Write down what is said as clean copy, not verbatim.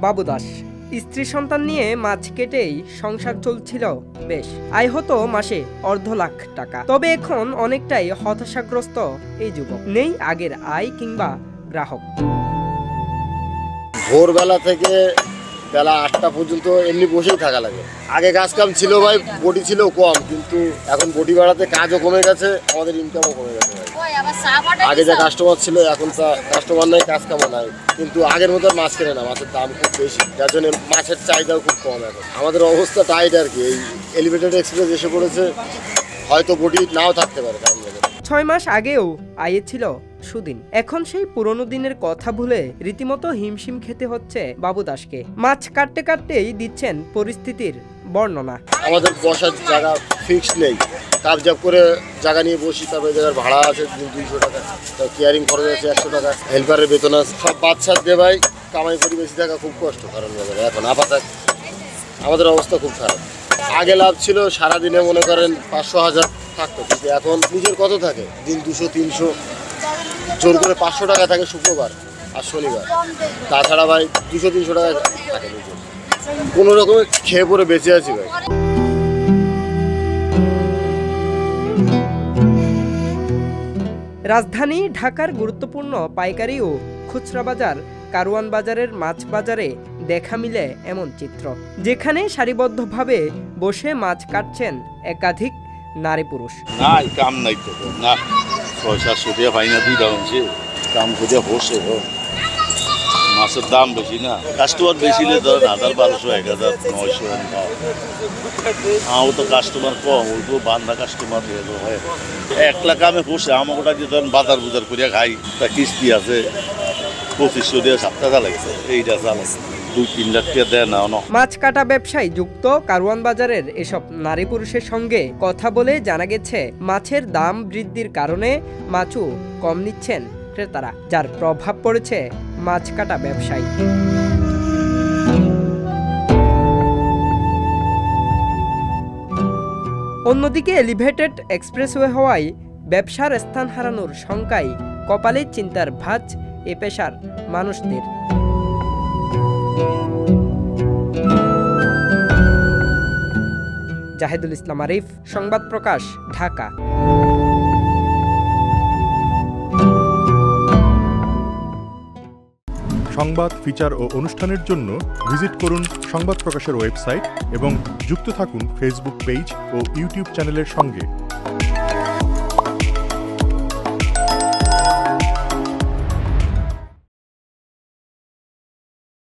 বাবু দাস। স্ত্রী সন্তান নিয়ে মাছ কেটেই সংসার চলছিল বেশ। আয় হতো মাসে $2.5 লাখ টাকা। তবে এখন অনেকটাই হতাশাগ্রস্ত এই যুবক। নেই আগের আয় কিংবা গ্রাহক। ভোরবেলা থেকে বেলা 8টা পর্যন্ত এমনি বসেই থাকা লাগে। আগে কাজ কাম ছিল ভাই, বডি ছিল কম, কিন্তু এখন বডি বাড়াতে কাজও কমে গেছে, আমাদের ইনকামও কমে গেছে ভাই। আগে যে কাস্টমার ছিল এখন তা কাস্টমার নাই, কাজ কামও নাই, কিন্তু আগের মতো মাছ কেনে না, মাছের দাম খুব বেশি, যার জন্য মাছের চাহিদাও খুব কম। এখন আমাদের অবস্থা টাইট আর কি। এই এলিভেটেড এক্সপ্রেস এসে পড়েছে, হয়তো বডি নাও থাকতে পারে। 6 মাস আগেও আয়ে ছিল সুদিন। এখন সেই পুরনো দিনের কথা ভুলে রীতিমতো হিমশিম খেতে হচ্ছে বাবু দাসকে। মাছ কাটতে কাটতেই দিচ্ছেন পরিস্থিতির বর্ণনা। আমাদের বসার জায়গা ফিক্স নেই, কাবজাব করে জায়গা নিয়ে বসি, তারপরে জায়গার ভাড়া আছে 200 টাকা, কেয়ারিং খরচ আছে 100 টাকা, হেল্পারের বেতন আছে, সব বাচ্চার দিয়ে ভাই কামাই করি, বেশি টাকা খুব কষ্ট। কারণ এখন আপাতত আমাদের অবস্থা খুব খারাপ। আগে লাভ ছিল সারাদিনে মনে করেন 500-1000 থাকতো, কিন্তু এখন নিজের কত থাকে, দিন 200-300, জোর করে 500 টাকা থাকে শুক্রবার আর শনিবার। তাছাড়া ভাই 200-300 টাকা থাকে নিজের। কোনো রকমে খেয়ে পরে বেঁচে আছি ভাই। রাজধানী ঢাকার গুরুত্বপূর্ণ পাইকারি ও খুচরা বাজার কারওয়ান বাজারের মাছ বাজারে দেখা মিলে এমন চিত্র, যেখানে সারিবদ্ধভাবে বসে মাছ কাটছেন একাধিক নারী পুরুষ। নাই কাম নাই তো না, 600-700 টাকা পাই না, 2 টাকা কাম করে বসে। মাছের দাম বেশি না, কাস্টমার বেশি নেই, ধরেন 1000-1200, 1000-900 তো কাস্টমার কম, ওই তো বান্ধা কাস্টমার হয়। 1 লাখ আমি বসে আমাকে ওটা দিয়ে ধরেন বাজার বুজার করিয়া খাই, তা কিস্তি আছে 2500 দিয়ে 7 টাকা লাগছে, এইটা চালাচ্ছে 2-3 লাখ টাকা দেয় না। মাছ কাটা ব্যবসায় যুক্ত কারওয়ান বাজারের এসব নারী পুরুষের সঙ্গে কথা বলে জানা গেছে, মাছের দাম বৃদ্ধির কারণে মাছও কম নিচ্ছেন ক্রেতারা, যার প্রভাব পড়েছে মাছ কাটা ব্যবসায়। অন্যদিকে এলিভেটেড এক্সপ্রেসওয়ে হওয়ায় ব্যবসার স্থান হারানোর শঙ্কায় কপালে চিন্তার ভাঁজ এ পেশার মানুষদের। জাহিদুল ইসলাম আরিফ, সংবাদ প্রকাশ, ঢাকা। সংবাদ, ফিচার ও অনুষ্ঠানের জন্য ভিজিট করুন সংবাদ প্রকাশের ওয়েবসাইট এবং যুক্ত থাকুন ফেসবুক পেজ ও ইউটিউব চ্যানেলের সঙ্গে।